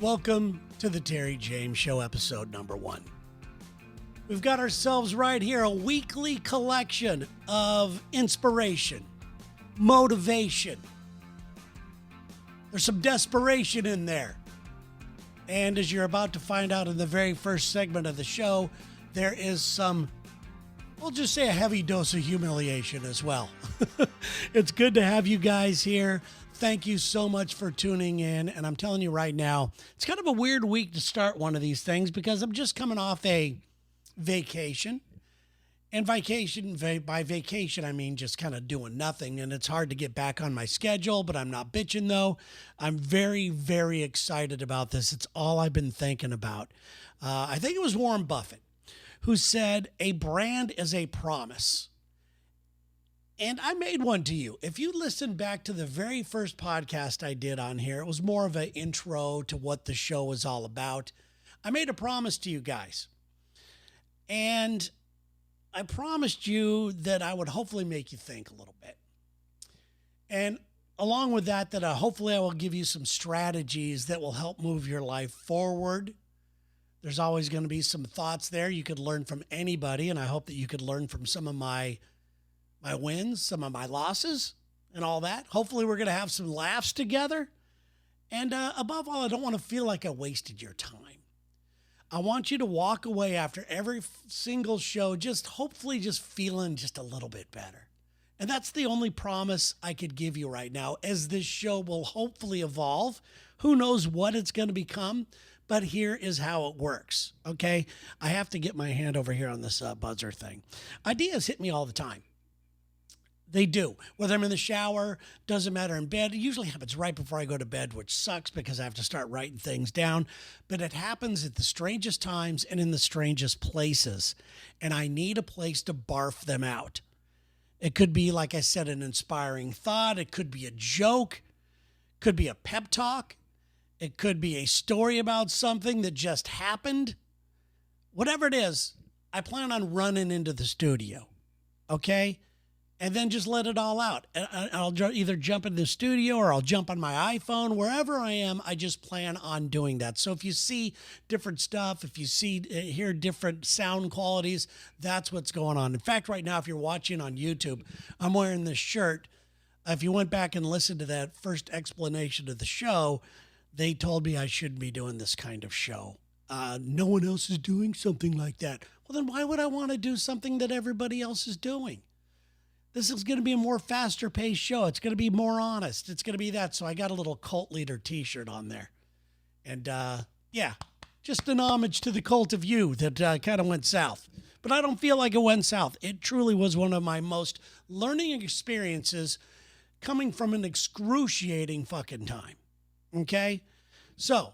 Welcome to the Terry Jaymes Show, episode number 1. We've got ourselves right here a weekly collection of inspiration, motivation. There's some desperation in there. And as you're about to find out in the very first segment of the show, there is some, we'll just say, a heavy dose of humiliation as well. It's good to have you guys here. Thank you so much for tuning in. And I'm telling you right now, it's kind of a weird week to start one of these things because I'm just coming off a vacation. And by vacation, I mean just kind of doing nothing. And it's hard to get back on my schedule, but I'm not bitching though. I'm very, very excited about this. It's all I've been thinking about. I think it was Warren Buffett who said, a brand is a promise. And I made one to you. If you listen back to the very first podcast I did on here, it was more of an intro to what the show was all about. I made a promise to you guys. And I promised you that I would hopefully make you think a little bit. And along with that hopefully I will give you some strategies that will help move your life forward. There's always going to be some thoughts there. You could learn from anybody, and I hope that you could learn from some of my wins, some of my losses, and all that. Hopefully we're going to have some laughs together. And above all, I don't want to feel like I wasted your time. I want you to walk away after every single show hopefully feeling just a little bit better. And that's the only promise I could give you right now, as this show will hopefully evolve. Who knows what it's going to become, but here is how it works, okay? I have to get my hand over here on this buzzer thing. Ideas hit me all the time. They do. Whether I'm in the shower, doesn't matter, in bed. It usually happens right before I go to bed, which sucks because I have to start writing things down. But it happens at the strangest times and in the strangest places. And I need a place to barf them out. It could be, like I said, an inspiring thought. It could be a joke. It could be a pep talk. It could be a story about something that just happened. Whatever it is, I plan on running into the studio. Okay? And then just let it all out. And I'll either jump in the studio or I'll jump on my iPhone. Wherever I am, I just plan on doing that. So if you see different stuff, if you hear different sound qualities, that's what's going on. In fact, right now, if you're watching on YouTube, I'm wearing this shirt. If you went back and listened to that first explanation of the show, they told me I shouldn't be doing this kind of show. No one else is doing something like that. Well, then why would I want to do something that everybody else is doing? This is going to be a more faster paced show. It's going to be more honest. It's going to be that. So I got a little cult leader t-shirt on there. And yeah, just an homage to the cult of you that kind of went south. But I don't feel like it went south. It truly was one of my most learning experiences coming from an excruciating fucking time. Okay? So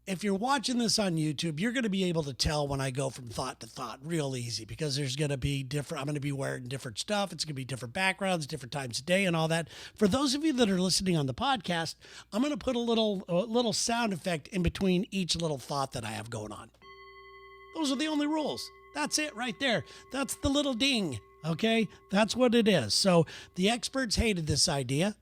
if you're watching this on YouTube, you're going to be able to tell when I go from thought to thought real easy, because there's going to be I'm going to be wearing different stuff. It's going to be different backgrounds, different times of day and all that. For those of you that are listening on the podcast, I'm going to put a little sound effect in between each little thought that I have going on. Those are the only rules. That's it right there. That's the little ding. Okay. That's what it is. So the experts hated this idea,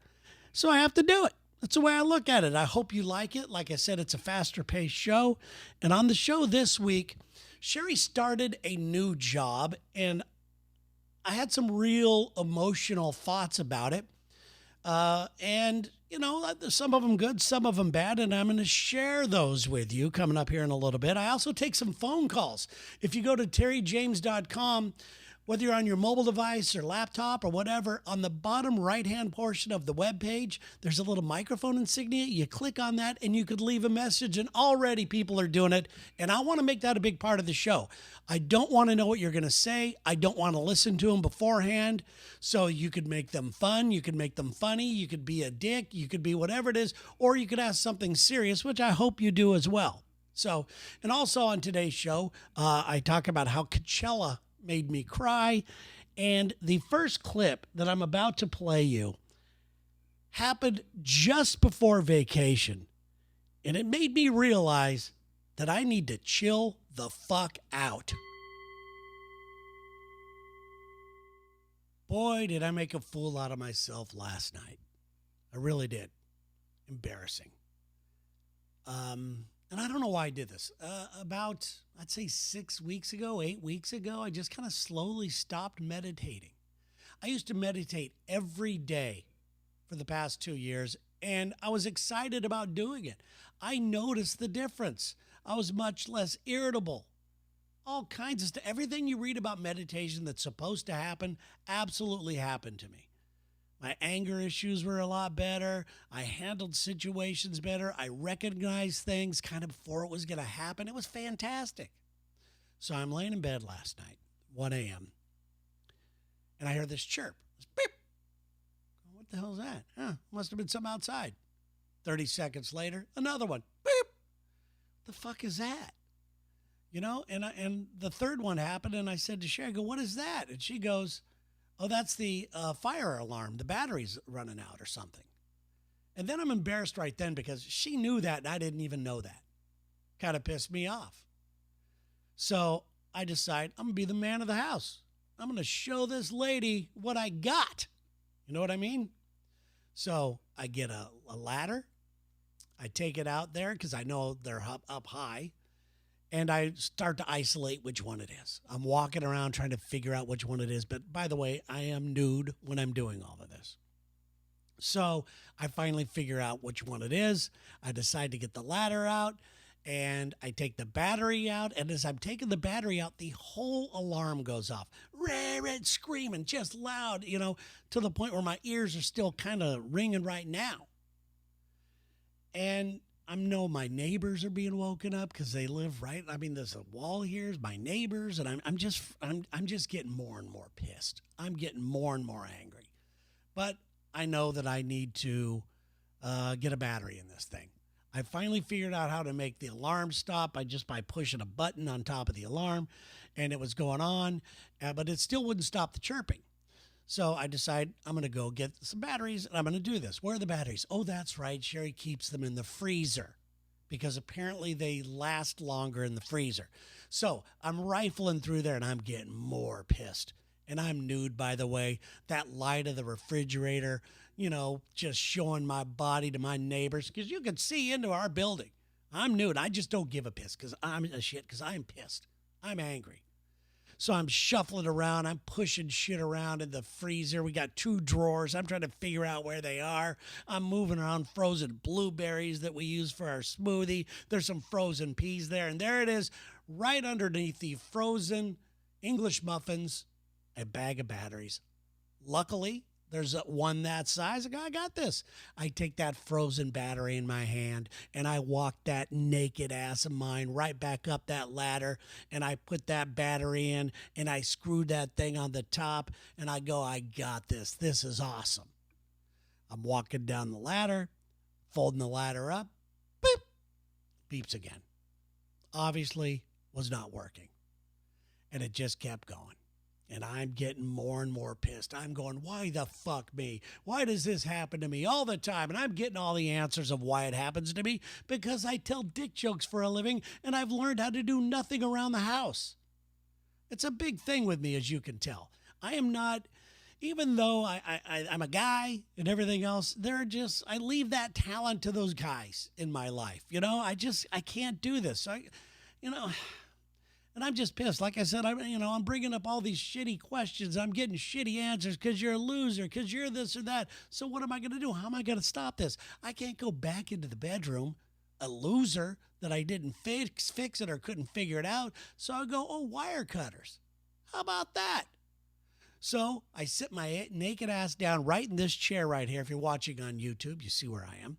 so I have to do it. That's the way I look at it. I hope you like it. Like I said, it's a faster paced show. And on the show this week, Sherry started a new job, and I had some real emotional thoughts about it. And, you know, some of them good, some of them bad, and I'm going to share those with you coming up here in a little bit. I also take some phone calls. If you go to terryjames.com, whether you're on your mobile device or laptop or whatever, on the bottom right-hand portion of the webpage, there's a little microphone insignia. You click on that and you could leave a message, and already people are doing it. And I want to make that a big part of the show. I don't want to know what you're going to say. I don't want to listen to them beforehand. So you could make them fun. You could make them funny. You could be a dick. You could be whatever it is. Or you could ask something serious, which I hope you do as well. So, and also on today's show, I talk about how Coachella made me cry. And the first clip that I'm about to play you happened just before vacation. And it made me realize that I need to chill the fuck out. Boy, did I make a fool out of myself last night. I really did. Embarrassing. And I don't know why I did this. About, I'd say 6 weeks ago, 8 weeks ago, I just kind of slowly stopped meditating. I used to meditate every day for the past 2 years, and I was excited about doing it. I noticed the difference. I was much less irritable. All kinds of stuff. Everything you read about meditation that's supposed to happen absolutely happened to me. My anger issues were a lot better. I handled situations better. I recognized things kind of before it was going to happen. It was fantastic. So I'm laying in bed last night, 1 a.m., and I heard this chirp. Beep. What the hell is that? Must have been something outside. 30 seconds later, another one. Beep. The fuck is that? And the third one happened, and I said to Sherry, I go, what is that? And she goes, oh, that's the fire alarm. The battery's running out or something. And then I'm embarrassed right then because she knew that, and I didn't even know that. Kind of pissed me off. So I decide I'm going to be the man of the house. I'm going to show this lady what I got. You know what I mean? So I get a ladder. I take it out there because I know they're up high. And I start to isolate which one it is. I'm walking around trying to figure out which one it is. But by the way, I am nude when I'm doing all of this. So I finally figure out which one it is. I decide to get the ladder out. And I take the battery out. And as I'm taking the battery out, the whole alarm goes off. Red, screaming, just loud, to the point where my ears are still kind of ringing right now. And I know my neighbors are being woken up because they live right. I mean, there's a wall here, my neighbors, and I'm just getting more and more pissed. I'm getting more and more angry. But I know that I need to get a battery in this thing. I finally figured out how to make the alarm stop by pushing a button on top of the alarm, and it was going on, but it still wouldn't stop the chirping. So I decide I'm going to go get some batteries, and I'm going to do this. Where are the batteries? Oh, that's right. Sherry keeps them in the freezer because apparently they last longer in the freezer. So I'm rifling through there, and I'm getting more pissed. And I'm nude, by the way. That light of the refrigerator, just showing my body to my neighbors because you can see into our building. I'm nude. I just don't give a piss because I'm pissed. I'm angry. So I'm shuffling around. I'm pushing shit around in the freezer. We got 2 drawers. I'm trying to figure out where they are. I'm moving around frozen blueberries that we use for our smoothie. There's some frozen peas there. And there it is, right underneath the frozen English muffins, a bag of batteries. Luckily, there's one that size. I go, I got this. I take that frozen battery in my hand and I walk that naked ass of mine right back up that ladder and I put that battery in and I screwed that thing on the top and I go, I got this. This is awesome. I'm walking down the ladder, folding the ladder up. Boop. Beeps again. Obviously was not working. And it just kept going. And I'm getting more and more pissed. I'm going, why the fuck me? Why does this happen to me all the time? And I'm getting all the answers of why it happens to me because I tell dick jokes for a living and I've learned how to do nothing around the house. It's a big thing with me, as you can tell. I am not, even though I'm a guy and everything else, I leave that talent to those guys in my life. I can't do this. And I'm just pissed. Like I said, I'm bringing up all these shitty questions. I'm getting shitty answers because you're a loser, because you're this or that. So what am I going to do? How am I going to stop this? I can't go back into the bedroom, a loser that I didn't fix it or couldn't figure it out. So I go, wire cutters. How about that? So I sit my naked ass down right in this chair right here. If you're watching on YouTube, you see where I am.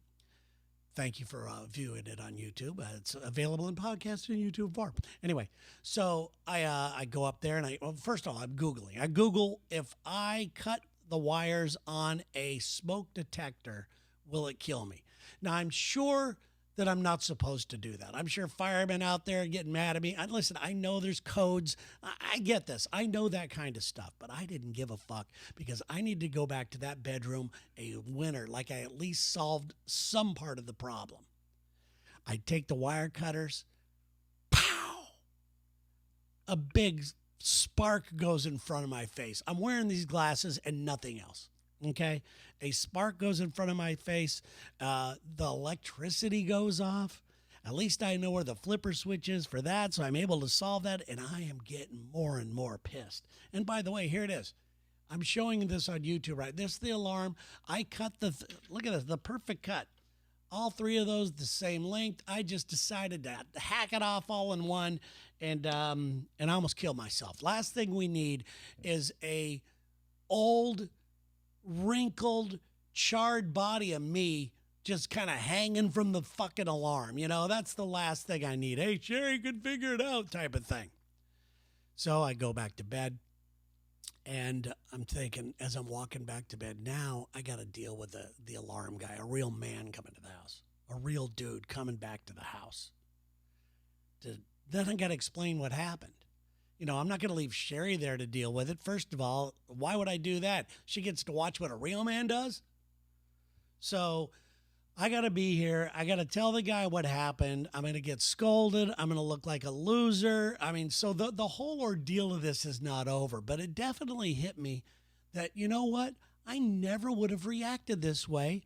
Thank you for viewing it on YouTube. It's available in podcast and YouTube form. Anyway, so I go up there and first of all, I'm Googling. I Google if I cut the wires on a smoke detector, will it kill me? Now, I'm sure that I'm not supposed to do that. I'm sure firemen out there are getting mad at me. Listen, I know there's codes. I get this. I know that kind of stuff, but I didn't give a fuck because I need to go back to that bedroom a winner, like I at least solved some part of the problem. I take the wire cutters. Pow! A big spark goes in front of my face. I'm wearing these glasses and nothing else. Okay, a spark goes in front of my face. The electricity goes off. At least I know where the flipper switch is for that, so I'm able to solve that, and I am getting more and more pissed. And by the way, here it is. I'm showing this on YouTube, right? This is the alarm. I cut look at this, the perfect cut. All three of those the same length. I just decided to hack it off all in one, and I almost killed myself. Last thing we need is a old, wrinkled, charred body of me just kind of hanging from the fucking alarm. You know, that's the last thing I need. Hey, Sherry could figure it out type of thing. So I go back to bed. And I'm thinking, as I'm walking back to bed now, I got to deal with the alarm guy, a real man coming to the house, a real dude coming back to the house. Then I got to explain what happened. You know, I'm not going to leave Sherry there to deal with it. First of all, why would I do that? She gets to watch what a real man does. So I got to be here. I got to tell the guy what happened. I'm going to get scolded. I'm going to look like a loser. I mean, so the whole ordeal of this is not over, but it definitely hit me that, you know what? I never would have reacted this way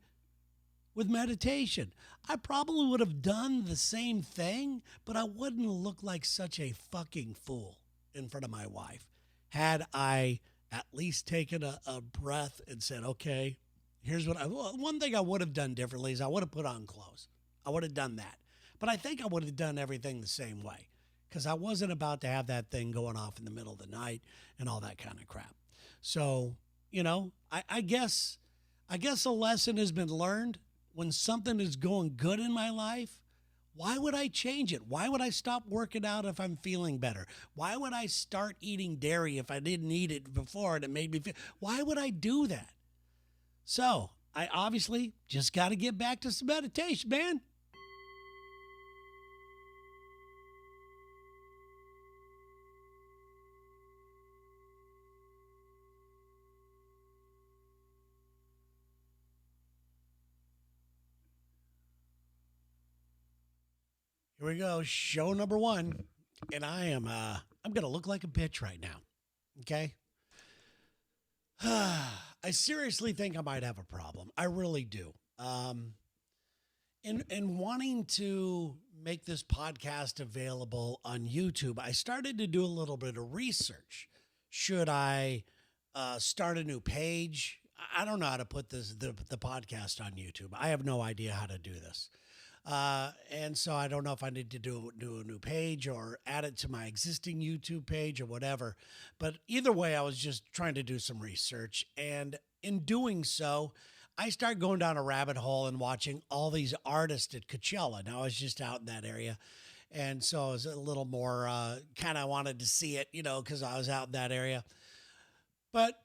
with meditation. I probably would have done the same thing, but I wouldn't look like such a fucking fool in front of my wife had I at least taken a breath and said, okay, here's one thing I would have done differently is I would have put on clothes. I would have done that. But I think I would have done everything the same way because I wasn't about to have that thing going off in the middle of the night and all that kind of crap. So, you know, I guess a lesson has been learned. When something is going good in my life, why would I change it? Why would I stop working out if I'm feeling better? Why would I start eating dairy if I didn't eat it before and it made me feel? Why would I do that? So I obviously just got to get back to some meditation, man. Here we go, show number one, and I'm gonna look like a bitch right now. Okay. I seriously think I might have a problem. I really do. In wanting to make this podcast available on YouTube, I started to do a little bit of research. Should I start a new page? I don't know how to put the podcast on YouTube. I have no idea how to do this. And so I don't know if I need to do a new page or add it to my existing YouTube page or whatever. But either way, I was just trying to do some research. And in doing so, I started going down a rabbit hole and watching all these artists at Coachella. Now, I was just out in that area. And so I was a little more kind of wanted to see it, you know, because I was out in that area. But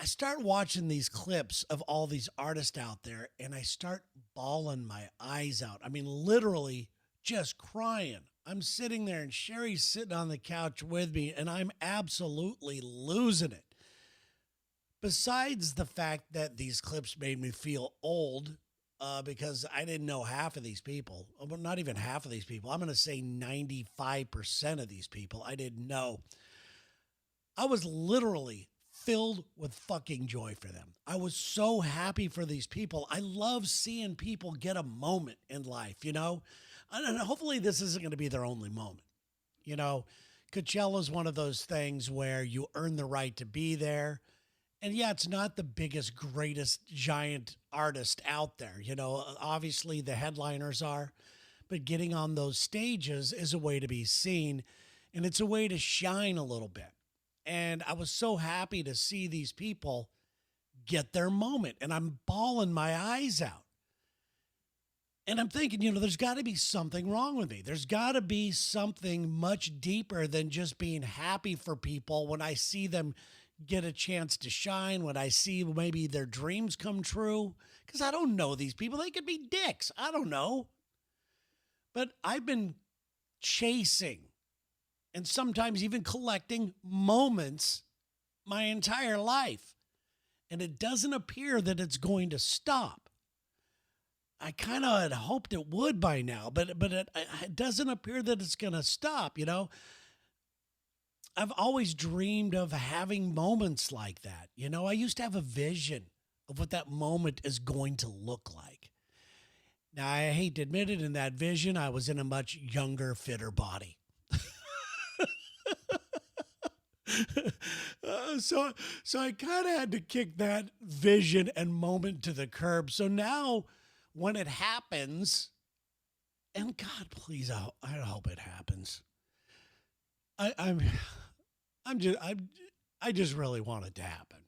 I start watching these clips of all these artists out there and I start bawling my eyes out. I mean, literally just crying. I'm sitting there and Sherry's sitting on the couch with me and I'm absolutely losing it. Besides the fact that these clips made me feel old because I didn't know half of these people, well, not even half of these people. I'm going to say 95% of these people I didn't know. I was literally filled with fucking joy for them. I was so happy for these people. I love seeing people get a moment in life, you know? And hopefully this isn't going to be their only moment. You know, Coachella is one of those things where you earn the right to be there. And yeah, it's not the biggest, greatest, giant artist out there. You know, obviously the headliners are, but getting on those stages is a way to be seen and it's a way to shine a little bit. And I was so happy to see these people get their moment. And I'm bawling my eyes out. And I'm thinking, you know, there's got to be something wrong with me. There's got to be something much deeper than just being happy for people when I see them get a chance to shine, when I see maybe their dreams come true. Because I don't know these people. They could be dicks. I don't know. But I've been chasing and sometimes even collecting moments my entire life. And it doesn't appear that it's going to stop. I kind of had hoped it would by now, but it doesn't appear that it's going to stop, you know? I've always dreamed of having moments like that. You know, I used to have a vision of what that moment is going to look like. Now, I hate to admit it, in that vision, I was in a much younger, fitter body. So I kind of had to kick that vision and moment to the curb. So now, when it happens, and God, please, I hope it happens. I, I'm, I just really want it to happen.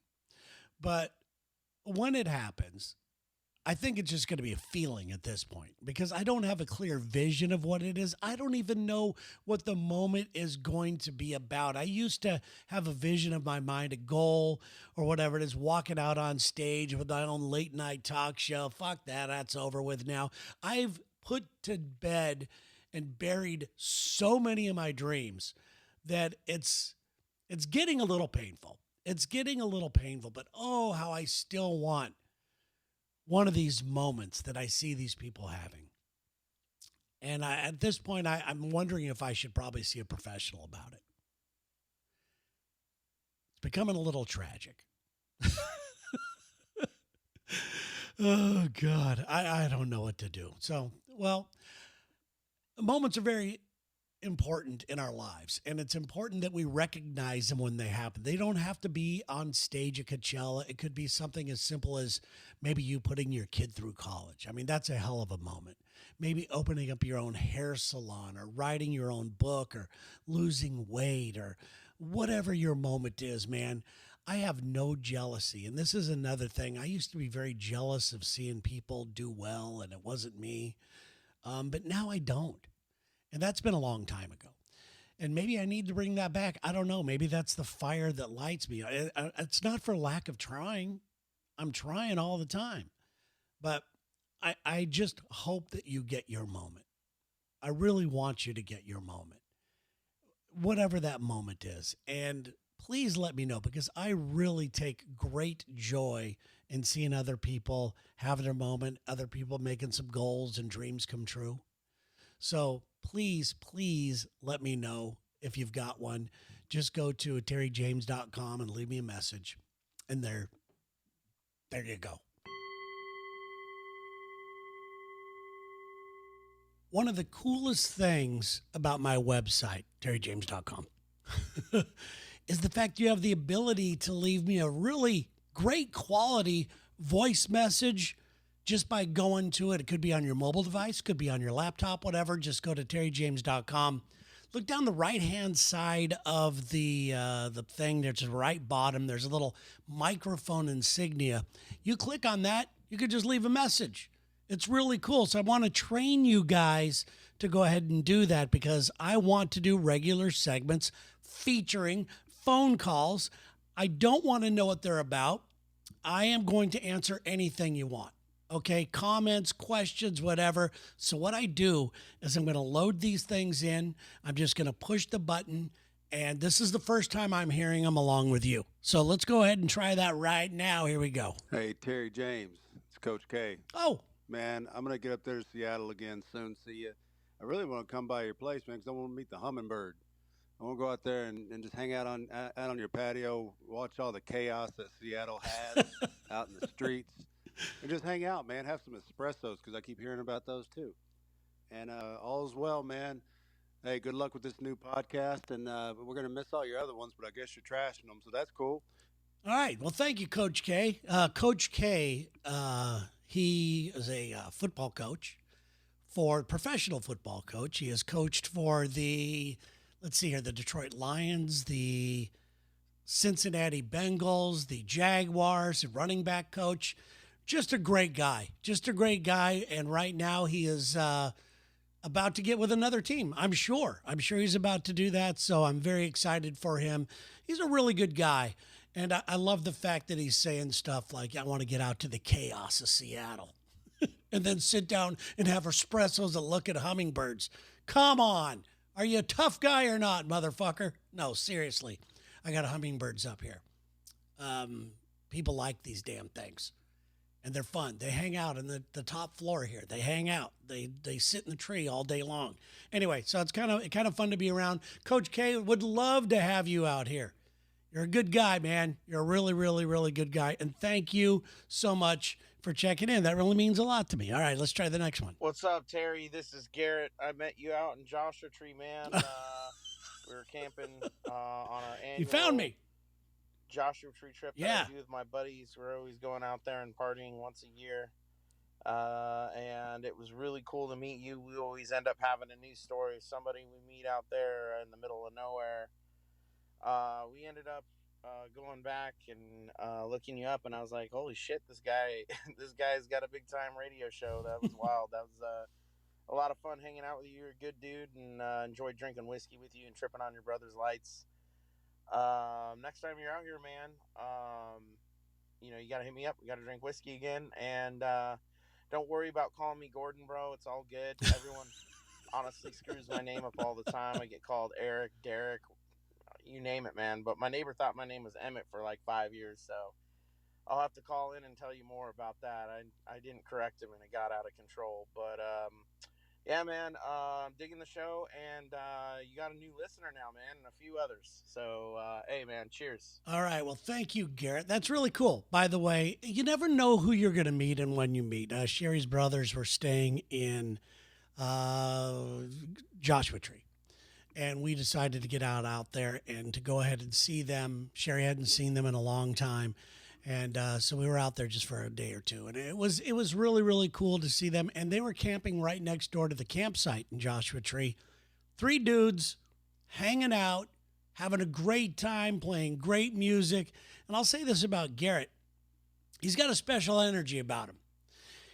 But when it happens, I think it's just going to be a feeling at this point because I don't have a clear vision of what it is. I don't even know what the moment is going to be about. I used to have a vision of my mind, a goal or whatever it is, walking out on stage with my own late night talk show. Fuck that. That's over with now. I've put to bed and buried so many of my dreams that it's getting a little painful. It's getting a little painful, but oh, how I still want one of these moments that I see these people having. And at this point, I'm wondering if I should probably see a professional about it. It's becoming a little tragic. Oh, God. I don't know what to do. So, well, moments are very important in our lives, and it's important that we recognize them when they happen. They don't have to be on stage at Coachella. It could be something as simple as maybe you putting your kid through college. I mean, that's a hell of a moment. Maybe opening up your own hair salon or writing your own book or losing weight or whatever your moment is, man. I have no jealousy. And this is another thing. I used to be very jealous of seeing people do well, and it wasn't me. But now I don't. And that's been a long time ago. And maybe I need to bring that back. I don't know. Maybe that's the fire that lights me. It's not for lack of trying. I'm trying all the time. But I just hope that you get your moment. I really want you to get your moment, whatever that moment is. And please let me know because I really take great joy in seeing other people have their moment, other people making some goals and dreams come true. So please, please let me know if you've got one. Just go to terryjames.com and leave me a message. And there you go. One of the coolest things about my website, terryjames.com, is the fact you have the ability to leave me a really great quality voice message just by going to it. It could be on your mobile device, could be on your laptop, whatever. Just go to terryjames.com. Look down the right-hand side of the thing. There's the right bottom. There's a little microphone insignia. You click on that, you could just leave a message. It's really cool. So I want to train you guys to go ahead and do that because I want to do regular segments featuring phone calls. I don't want to know what they're about. I am going to answer anything you want. Okay, comments, questions, whatever. So what I do is I'm going to load these things in. I'm just going to push the button. And this is the first time I'm hearing them along with you. So let's go ahead and try that right now. Here we go. Hey, Terry Jaymes. It's Coach K. Oh. Man, I'm going to get up there to Seattle again soon. See you. I really want to come by your place, man, because I want to meet the hummingbird. I want to go out there and just hang out on your patio, watch all the chaos that Seattle has out in the streets, and just hang out, man. Have some espressos because I keep hearing about those too. And all is well, man. Hey, good luck with this new podcast, and we're going to miss all your other ones, but I guess you're trashing them, so that's cool. All right. Well, thank you, Coach K. Coach K, he is a football coach professional football coach. He has coached for let's see here, the Detroit Lions, the Cincinnati Bengals, the Jaguars, running back coach. Just a great guy. Just a great guy. And right now he is about to get with another team. I'm sure he's about to do that. So I'm very excited for him. He's a really good guy. And I love the fact that he's saying stuff like, I want to get out to the chaos of Seattle and then sit down and have espressos and look at hummingbirds. Come on. Are you a tough guy or not, motherfucker? No, seriously. I got hummingbirds up here. People like these damn things. And they're fun. They hang out in the top floor here. They hang out. They sit in the tree all day long. Anyway, so it's kind of fun to be around. Coach K would love to have you out here. You're a good guy, man. You're a really, really, really good guy. And thank you so much for checking in. That really means a lot to me. All right, let's try the next one. What's up, Terry? This is Garrett. I met you out in Joshua Tree, man. We were camping on our You found annual me. Joshua Tree trip that Yeah. I do with my buddies. We're always going out there and partying once a year. And it was really cool to meet you. We always end up having a new story. Somebody we meet out there in the middle of nowhere. We ended up going back and looking you up, and I was like, "Holy shit, this guy, this guy's got a big time radio show." That was wild. That was a lot of fun hanging out with you. You're a good dude, and enjoyed drinking whiskey with you and tripping on your brother's lights. Next time you're out here, man, you got to hit me up. We got to drink whiskey again, and don't worry about calling me Gordon, bro. It's all good. Everyone honestly screws my name up all the time. I get called Eric, Derek, you name it, man. But my neighbor thought my name was Emmett for like 5 years, so I'll have to call in and tell you more about that. I didn't correct him, and it got out of control. But yeah, man, I'm digging the show, and you got a new listener now, man, and a few others. So hey, man, cheers. All right. Well, thank you, Garrett. That's really cool. By the way, you never know who you're going to meet and when you meet. Sherry's brothers were staying in Joshua Tree, and we decided to get out there and to go ahead and see them. Sherry hadn't seen them in a long time, and so we were out there just for a day or two, and it was really, really cool to see them. And they were camping right next door to the campsite in Joshua Tree. 3 dudes hanging out, having a great time, playing great music. And I'll say this about Garrett: he's got a special energy about him.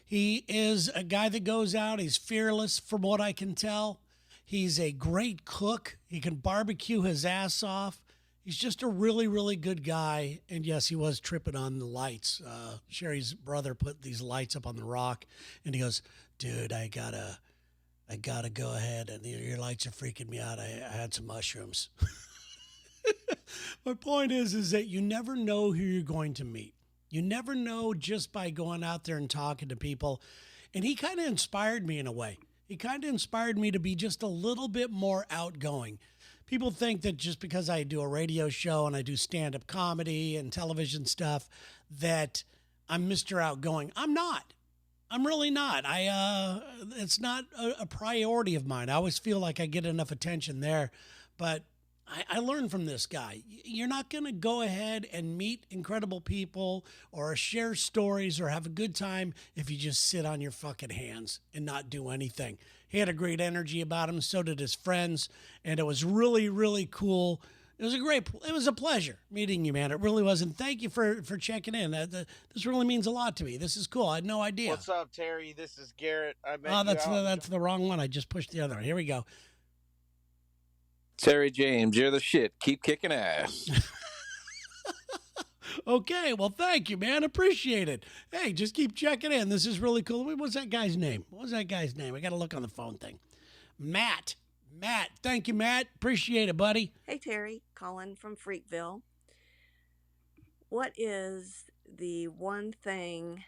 He is a guy that goes out. He's fearless, from what I can tell. He's a great cook. He can barbecue his ass off. He's just a really, really good guy. And yes, he was tripping on the lights. Sherry's brother put these lights up on the rock, and he goes, "Dude, I gotta go ahead. And your lights are freaking me out. I had some mushrooms." My point is that you never know who you're going to meet. You never know just by going out there and talking to people. And he kind of inspired me in a way. He kind of inspired me to be just a little bit more outgoing. People think that just because I do a radio show and I do stand-up comedy and television stuff that I'm Mr. Outgoing. I'm not. I'm really not. It's not a priority of mine. I always feel like I get enough attention there, but I learned from this guy. You're not going to go ahead and meet incredible people or share stories or have a good time if you just sit on your fucking hands and not do anything. He had a great energy about him. So did his friends. And it was really, really cool. It was a pleasure meeting you, man. It really was. And thank you for checking in. This really means a lot to me. This is cool. I had no idea. What's up, Terry? This is Garrett. That's the wrong one. I just pushed the other one. Here we go. Terry Jaymes, you're the shit. Keep kicking ass. Okay, well, thank you, man. Appreciate it. Hey, just keep checking in. This is really cool. What's that guy's name? I got to look on the phone thing. Matt. Thank you, Matt. Appreciate it, buddy. Hey, Terry. Colin from Freakville. What is the one thing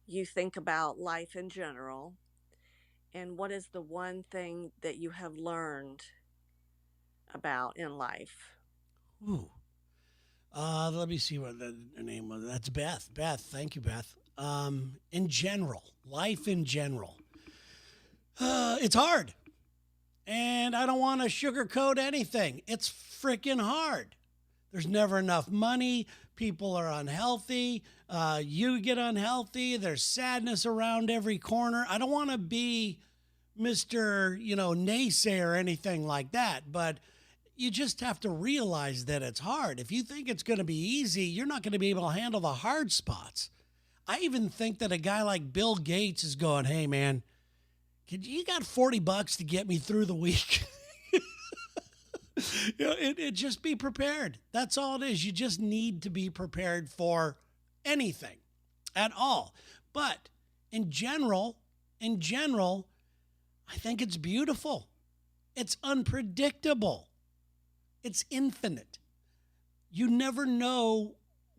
you think about life in general? And what is the one thing that you have learned about in life? Ooh. Let me see what the name was. That's Beth. Thank you, Beth. In general, life in general. It's hard. And I don't want to sugarcoat anything. It's freaking hard. There's never enough money. People are unhealthy. You get unhealthy. There's sadness around every corner. I don't want to be Mr., naysayer or anything like that, but you just have to realize that it's hard. If you think it's going to be easy, you're not going to be able to handle the hard spots. I even think that a guy like Bill Gates is going, "Hey, man, you got $40 to get me through the week?" It just be prepared. That's all it is. You just need to be prepared for anything at all. But in general, I think it's beautiful. It's unpredictable. It's infinite. You never know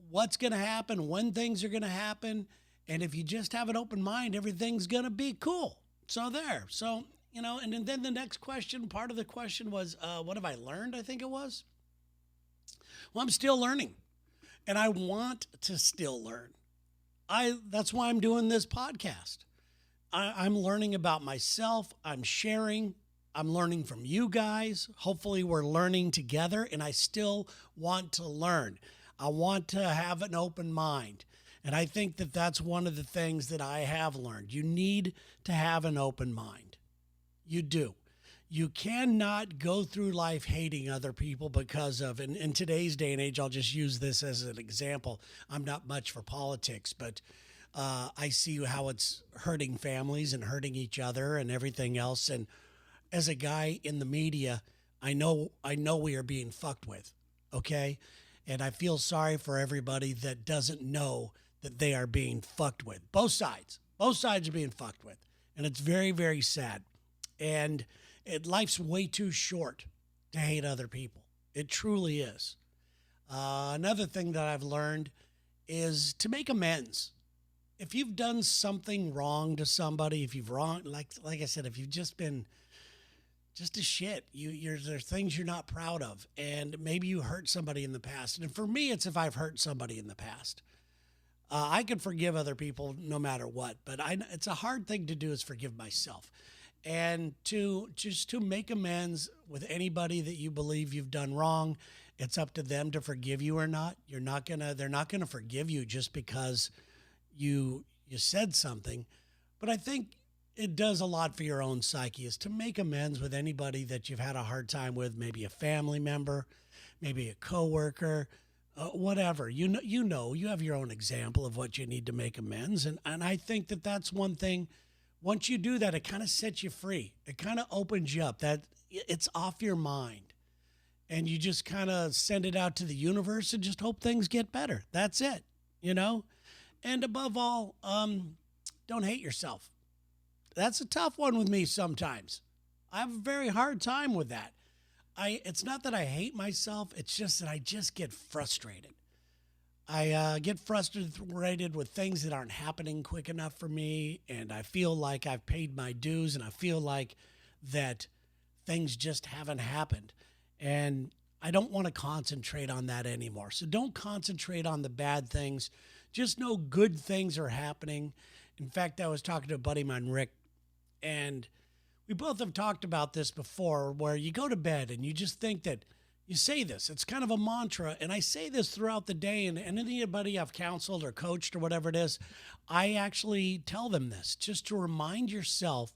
what's going to happen, when things are going to happen. And if you just have an open mind, everything's going to be cool. So there. So, and then the next question, part of the question was, what have I learned? I think it was. Well, I'm still learning, and I want to still learn. That's why I'm doing this podcast. I'm learning about myself. I'm sharing. I'm learning from you guys. Hopefully, we're learning together, and I still want to learn. I want to have an open mind. And I think that that's one of the things that I have learned. You need to have an open mind. You do. You cannot go through life hating other people because of, and in today's day and age, I'll just use this as an example. I'm not much for politics, but I see how it's hurting families and hurting each other and everything else. And as a guy in the media, I know we are being fucked with, okay? And I feel sorry for everybody that doesn't know that they are being fucked with. Both sides are being fucked with. And it's very, very sad. And life's way too short to hate other people. It truly is. Another thing that I've learned is to make amends. If you've done something wrong to somebody, if you've like I said, if you've just been just a shit, there's things you're not proud of, and maybe you hurt somebody in the past. And for me, it's if I've hurt somebody in the past. I can forgive other people no matter what, but it's a hard thing to do is forgive myself. And to make amends with anybody that you believe you've done wrong, it's up to them to forgive you or not. They're not gonna forgive you just because you said something. But I think it does a lot for your own psyche is to make amends with anybody that you've had a hard time with, maybe a family member, maybe a coworker, whatever. You have your own example of what you need to make amends. And I think that that's one thing. Once you do that, it kind of sets you free. It kind of opens you up. That it's off your mind. And you just kind of send it out to the universe and just hope things get better. That's it, And above all, don't hate yourself. That's a tough one with me sometimes. I have a very hard time with that. It's not that I hate myself. It's just that I just get frustrated. I get frustrated with things that aren't happening quick enough for me, and I feel like I've paid my dues, and I feel like that things just haven't happened. And I don't want to concentrate on that anymore. So don't concentrate on the bad things. Just know good things are happening. In fact, I was talking to a buddy of mine, Rick, and we both have talked about this before, where you go to bed and you just think that you say this. It's kind of a mantra, and I say this throughout the day, and anybody I've counseled or coached or whatever it is, I actually tell them this, just to remind yourself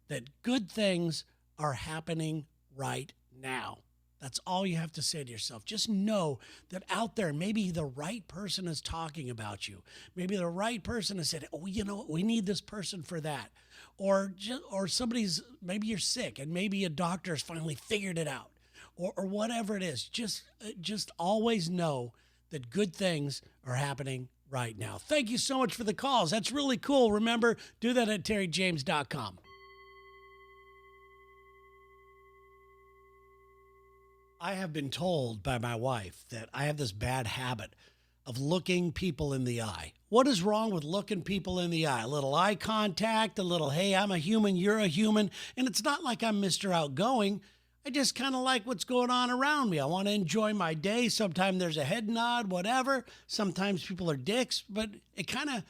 that good things are happening right now. That's all you have to say to yourself. Just know that out there, maybe the right person is talking about you. Maybe the right person has said, oh, you know what? We need this person for that. Or maybe you're sick and maybe a doctor's finally figured it out. Or whatever it is, just always know that good things are happening right now. Thank you so much for the calls. That's really cool. Remember, do that at terryjames.com. I have been told by my wife that I have this bad habit of looking people in the eye. What is wrong with looking people in the eye? A little eye contact, a little, hey, I'm a human, you're a human. And it's not like I'm Mr. Outgoing. I just kind of like what's going on around me. I want to enjoy my day. Sometimes there's a head nod, whatever. Sometimes people are dicks, but it kind of,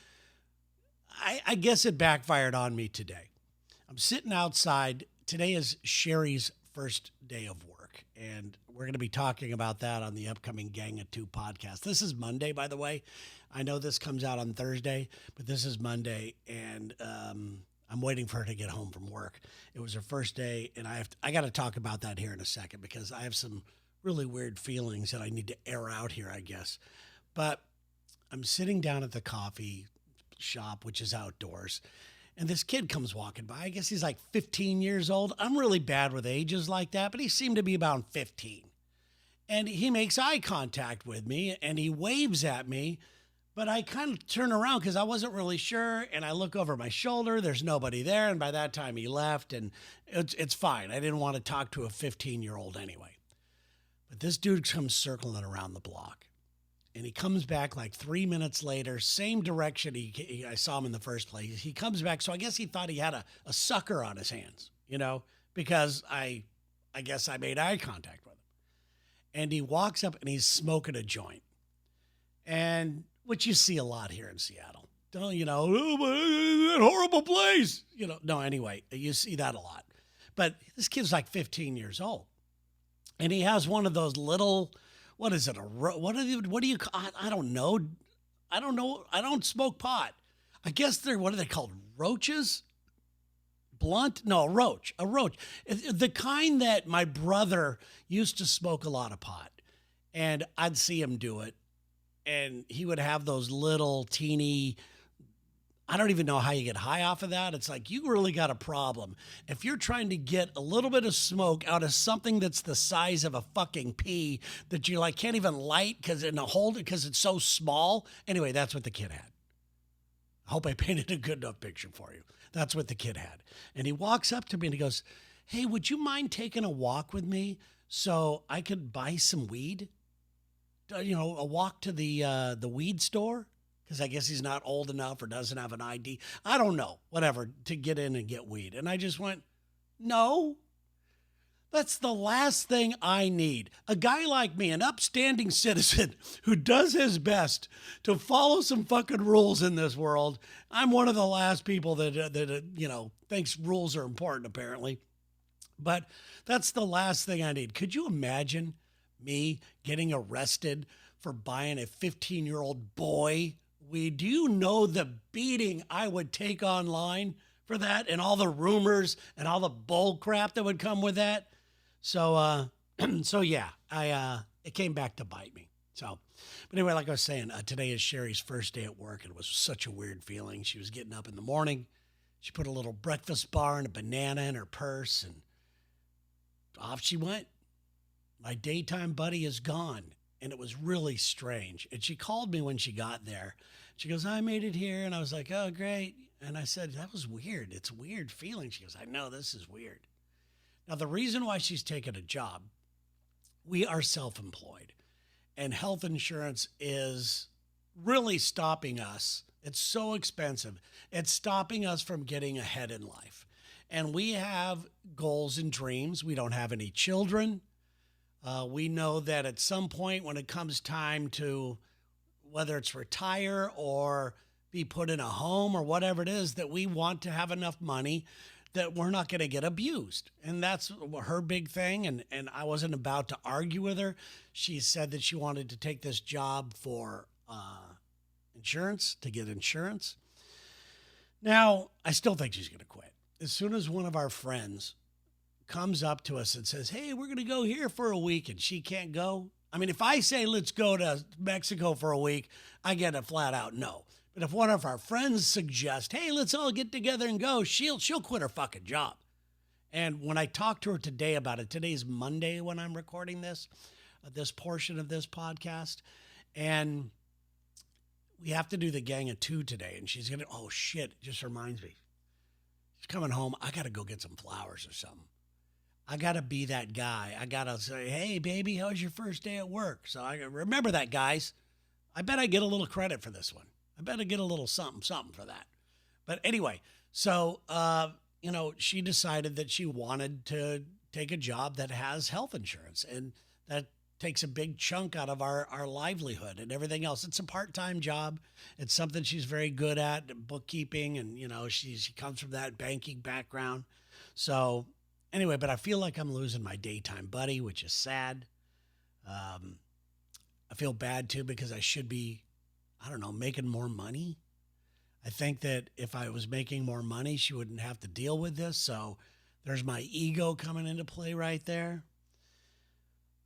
I guess it backfired on me today. I'm sitting outside. Today is Sherry's first day of work, and we're going to be talking about that on the upcoming Gang of Two podcast. This is Monday, by the way. I know this comes out on Thursday, but this is Monday, and I'm waiting for her to get home from work. It was her first day, and I got to talk about that here in a second because I have some really weird feelings that I need to air out here, I guess. But I'm sitting down at the coffee shop, which is outdoors, and this kid comes walking by. I guess he's like 15 years old. I'm really bad with ages like that, but he seemed to be about 15. And he makes eye contact with me, and he waves at me. But I kind of turn around because I wasn't really sure, and I look over my shoulder. There's nobody there, and by that time he left, and it's fine. I didn't want to talk to a 15-year-old anyway. But this dude comes circling around the block, and he comes back like 3 minutes later, same direction I saw him in the first place. He comes back, so I guess he thought he had a sucker on his hands, because I guess I made eye contact with him. and he walks up and he's smoking a joint. And which you see a lot here in Seattle. Don't, oh, that horrible place. No, anyway, you see that a lot. But this kid's like 15 years old. And he has one of those little, what is it? What do you, I don't know. I don't know. I don't smoke pot. I guess what are they called? Roaches? Blunt? No, a roach. The kind that my brother used to smoke a lot of pot. And I'd see him do it. And he would have those little teeny, I don't even know how you get high off of that. It's like, you really got a problem. If you're trying to get a little bit of smoke out of something that's the size of a fucking pea that you like can't even light because it's so small. Anyway, that's what the kid had. I hope I painted a good enough picture for you. That's what the kid had. And he walks up to me and he goes, "Hey, would you mind taking a walk with me so I could buy some weed? A walk to the weed store?" Because I guess he's not old enough or doesn't have an ID. I don't know, whatever, to get in and get weed. And I just went, no, that's the last thing I need. A guy like me, an upstanding citizen who does his best to follow some fucking rules in this world. I'm one of the last people that thinks rules are important, apparently. But that's the last thing I need. Could you imagine me getting arrested for buying a 15-year-old boy weed? Do you know the beating I would take online for that, and all the rumors and all the bull crap that would come with that? So, yeah, it came back to bite me. So, but anyway, like I was saying, today is Sherry's first day at work, and it was such a weird feeling. She was getting up in the morning. She put a little breakfast bar and a banana in her purse, and off she went. My daytime buddy is gone. And it was really strange. And she called me when she got there. She goes, "I made it here." And I was like, "Oh, great." And I said, "That was weird. It's a weird feeling." She goes, "I know, this is weird." Now, the reason why she's taken a job, we are self-employed. And health insurance is really stopping us. It's so expensive. It's stopping us from getting ahead in life. And we have goals and dreams. We don't have any children. We know that at some point when it comes time to, whether it's retire or be put in a home or whatever it is, that we want to have enough money that we're not going to get abused. And that's her big thing. And I wasn't about to argue with her. She said that she wanted to take this job for insurance, to get insurance. Now, I still think she's going to quit. As soon as one of our friends comes up to us and says, "Hey, we're going to go here for a week," and she can't go. I mean, if I say, "Let's go to Mexico for a week," I get a flat out no. But if one of our friends suggests, "Hey, let's all get together and go," she'll quit her fucking job. And when I talked to her today about it, today's Monday when I'm recording this portion of this podcast, and we have to do the gang of two today. And she's going to, oh shit, it just reminds me. She's coming home. I got to go get some flowers or something. I got to be that guy. I got to say, "Hey, baby, how's your first day at work?" So I remember that, guys. I bet I get a little credit for this one. I bet I get a little something for that. But anyway, so, she decided that she wanted to take a job that has health insurance, and that takes a big chunk out of our livelihood and everything else. It's a part-time job. It's something she's very good at, bookkeeping, and, she comes from that banking background. So anyway, but I feel like I'm losing my daytime buddy, which is sad. I feel bad too, because I should be, making more money. I think that if I was making more money, she wouldn't have to deal with this. So there's my ego coming into play right there.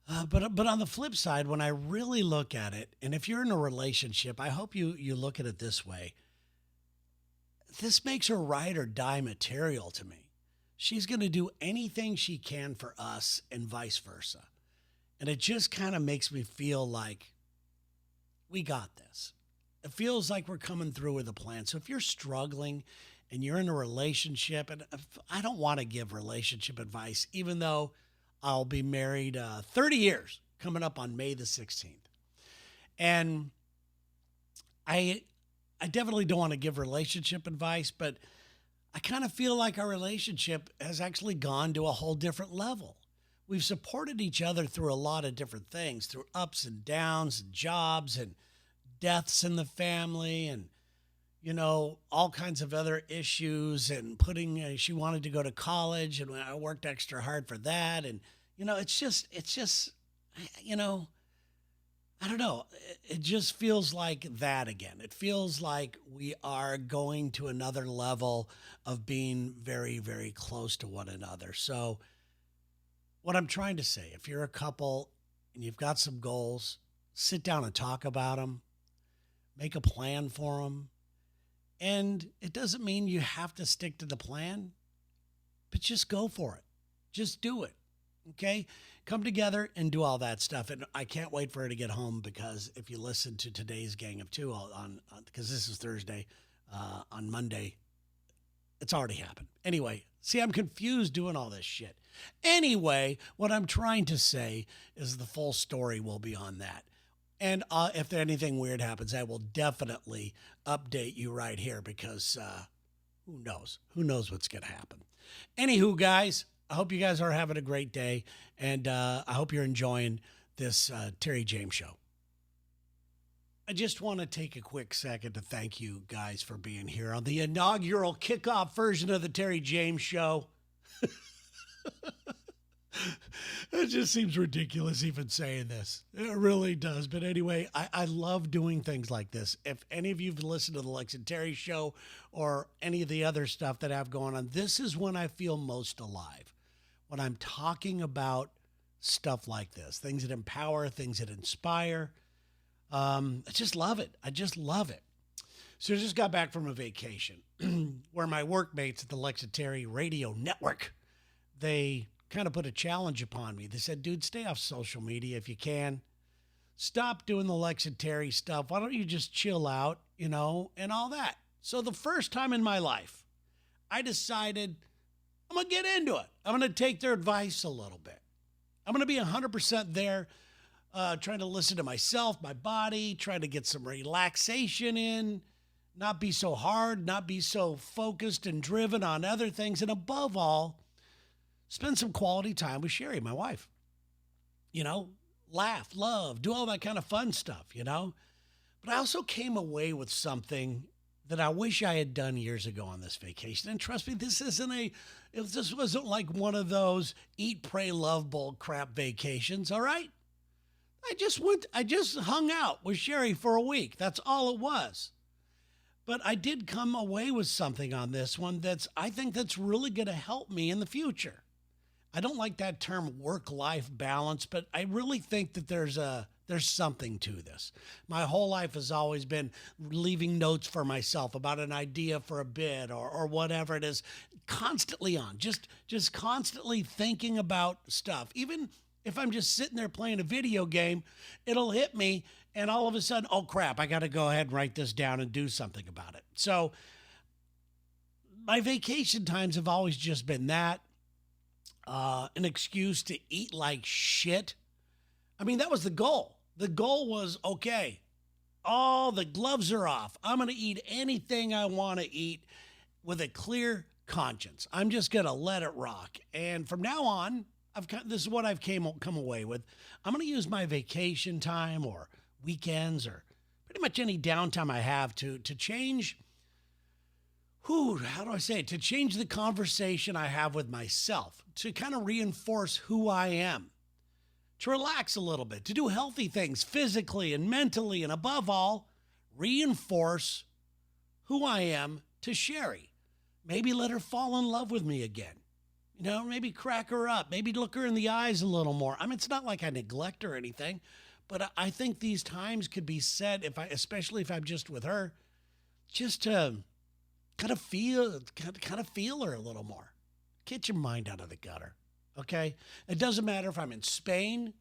But on the flip side, when I really look at it, and if you're in a relationship, I hope you look at it this way. This makes her ride or die material to me. She's going to do anything she can for us and vice versa. And it just kind of makes me feel like we got this. It feels like we're coming through with a plan. So if you're struggling and you're in a relationship, and I don't want to give relationship advice, even though I'll be married 30 years coming up on May the 16th. And I definitely don't want to give relationship advice, but I kind of feel like our relationship has actually gone to a whole different level. we've supported each other through a lot of different things, through ups and downs and jobs and deaths in the family and, all kinds of other issues and she wanted to go to college and I worked extra hard for that. And, it's just, you know, I don't know. It just feels like that again. It feels like we are going to another level of being very, very close to one another. So, what I'm trying to say, if you're a couple and you've got some goals, sit down and talk about them, make a plan for them. And it doesn't mean you have to stick to the plan, but just go for it. Just do it. Okay? Come together and do all that stuff. And I can't wait for her to get home because if you listen to today's Gang of Two because this is Thursday, on Monday, it's already happened. Anyway, see, I'm confused doing all this shit. Anyway, what I'm trying to say is the full story will be on that. And if anything weird happens, I will definitely update you right here because who knows? Who knows what's going to happen? Anywho, guys, I hope you guys are having a great day. And I hope you're enjoying this Terry Jaymes show. I just want to take a quick second to thank you guys for being here on the inaugural kickoff version of the Terry Jaymes show. It just seems ridiculous even saying this. It really does. But anyway, I love doing things like this. If any of you have listened to the Lex and Terry show or any of the other stuff that I have going on, this is when I feel most alive. When I'm talking about stuff like this, things that empower, things that inspire. I just love it. I just love it. So I just got back from a vacation where my workmates at the Lex and Terry radio network, they kind of put a challenge upon me. They said, dude, stay off social media if you can. Stop doing the Lex and Terry stuff. Why don't you just chill out, and all that. So the first time in my life, I decided I'm going to get into it. I'm going to take their advice a little bit. I'm going to be 100% there, trying to listen to myself, my body, trying to get some relaxation in, not be so hard, not be so focused and driven on other things. And above all, spend some quality time with Sherry, my wife. Laugh, love, do all that kind of fun stuff, But I also came away with something that I wish I had done years ago on this vacation. And trust me, this wasn't like one of those eat, pray, love bull crap vacations, all right? I just hung out with Sherry for a week. That's all it was. But I did come away with something on this one I think that's really going to help me in the future. I don't like that term work-life balance, but I really think that there's something to this. My whole life has always been leaving notes for myself about an idea for a bid or whatever it is, constantly on, just constantly thinking about stuff. Even if I'm just sitting there playing a video game, it'll hit me and all of a sudden, oh crap, I got to go ahead and write this down and do something about it. So my vacation times have always just been that. An excuse to eat like shit. I mean, that was the goal. The goal was, okay, all the gloves are off. I'm going to eat anything I want to eat with a clear conscience. I'm just going to let it rock. And from now on, this is what I've come away with. I'm going to use my vacation time or weekends or pretty much any downtime I have to change. How do I say it? To change the conversation I have with myself, to kind of reinforce who I am, to relax a little bit, to do healthy things physically and mentally, and above all, reinforce who I am to Sherry. Maybe let her fall in love with me again. Maybe crack her up, maybe look her in the eyes a little more. I mean, it's not like I neglect her or anything, but I think these times could be set, especially if I'm just with her, just to kind of feel her a little more. Get your mind out of the gutter, okay? It doesn't matter if I'm in Spain.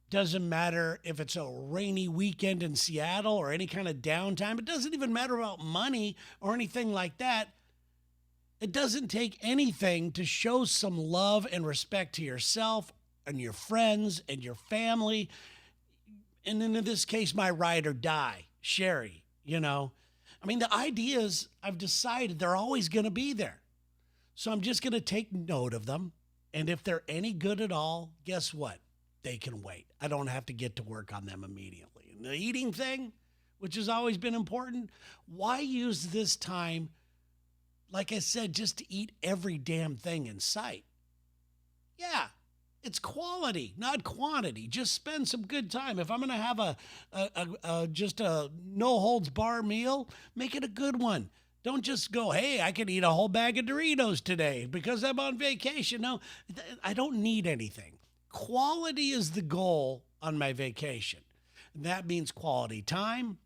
Doesn't matter if it's a rainy weekend in Seattle or any kind of downtime. It doesn't even matter about money or anything like that. It doesn't take anything to show some love and respect to yourself and your friends and your family. And in this case, my ride or die, Sherry, I mean, the ideas I've decided they're always going to be there. So I'm just going to take note of them. And if they're any good at all, guess what? They can wait. I don't have to get to work on them immediately. And the eating thing, which has always been important, why use this time, like I said, just to eat every damn thing in sight? Yeah, it's quality, not quantity. Just spend some good time. If I'm going to have just a no holds bar meal, make it a good one. Don't just go, hey, I could eat a whole bag of Doritos today because I'm on vacation. No, I don't need anything. Quality is the goal on my vacation. That means quality time.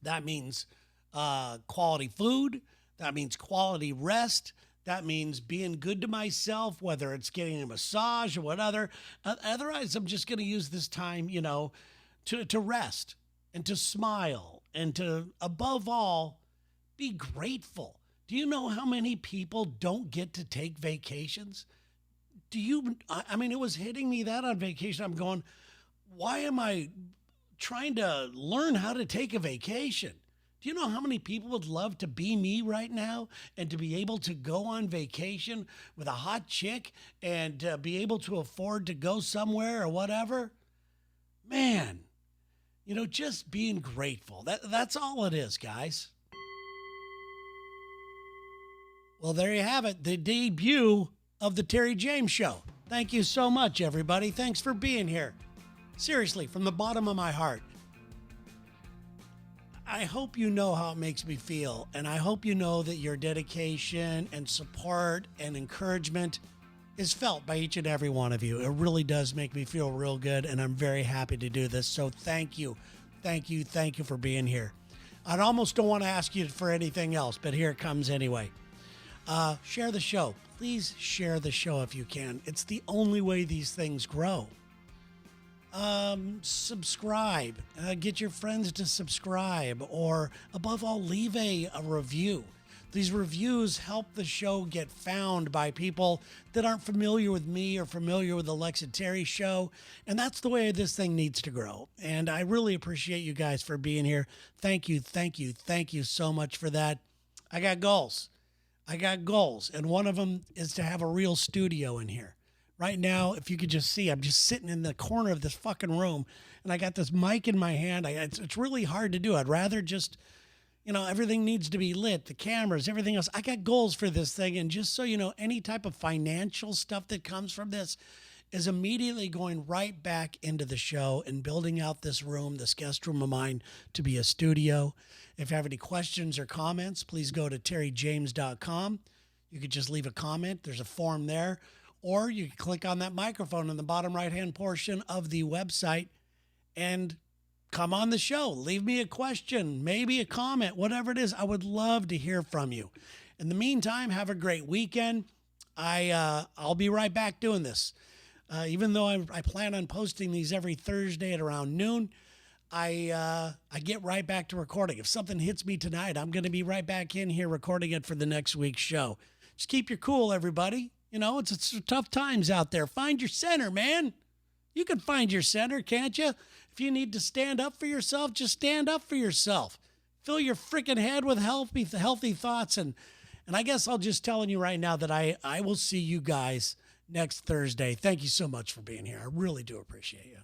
That means quality food. That means quality rest. That means being good to myself, whether it's getting a massage or whatever. Otherwise, I'm just going to use this time, to rest and to smile and to, above all, be grateful. Do you know how many people don't get to take vacations? It was hitting me that on vacation. I'm going, why am I trying to learn how to take a vacation? Do you know how many people would love to be me right now and to be able to go on vacation with a hot chick and be able to afford to go somewhere or whatever? Man, just being grateful. That's all it is, guys. Well, there you have it, the debut of the Terry Jaymes Show. Thank you so much, everybody. Thanks for being here. Seriously, from the bottom of my heart. I hope you know how it makes me feel, and I hope you know that your dedication and support and encouragement is felt by each and every one of you. It really does make me feel real good, and I'm very happy to do this. So thank you. Thank you. Thank you for being here. I almost don't want to ask you for anything else, but here it comes anyway. Share the show. Please share the show if you can. It's the only way these things grow. Subscribe. Get your friends to subscribe, or above all, leave a review. These reviews help the show get found by people that aren't familiar with me or familiar with the Lex and Terry Show. And that's the way this thing needs to grow. And I really appreciate you guys for being here. Thank you. Thank you. Thank you so much for that. I got goals. And one of them is to have a real studio in here. Right now, if you could just see, I'm just sitting in the corner of this fucking room, and I got this mic in my hand. It's really hard to do. I'd rather just, everything needs to be lit, the cameras, everything else. I got goals for this thing, and just so you know, any type of financial stuff that comes from this is immediately going right back into the show and building out this room, this guest room of mine, to be a studio. If you have any questions or comments, please go to terryjaymes.com. You could just leave a comment. There's a form there. Or you can click on that microphone in the bottom right-hand portion of the website and come on the show. Leave me a question, maybe a comment, whatever it is. I would love to hear from you. In the meantime, have a great weekend. I'll be right back doing this. Even though I plan on posting these every Thursday at around noon, I get right back to recording. If something hits me tonight, I'm going to be right back in here recording it for the next week's show. Just keep your cool, everybody. It's tough times out there. Find your center, man. You can find your center, can't you? If you need to stand up for yourself, just stand up for yourself. Fill your freaking head with healthy thoughts. And I guess I'll just telling you right now that I will see you guys next Thursday. Thank you so much for being here. I really do appreciate you.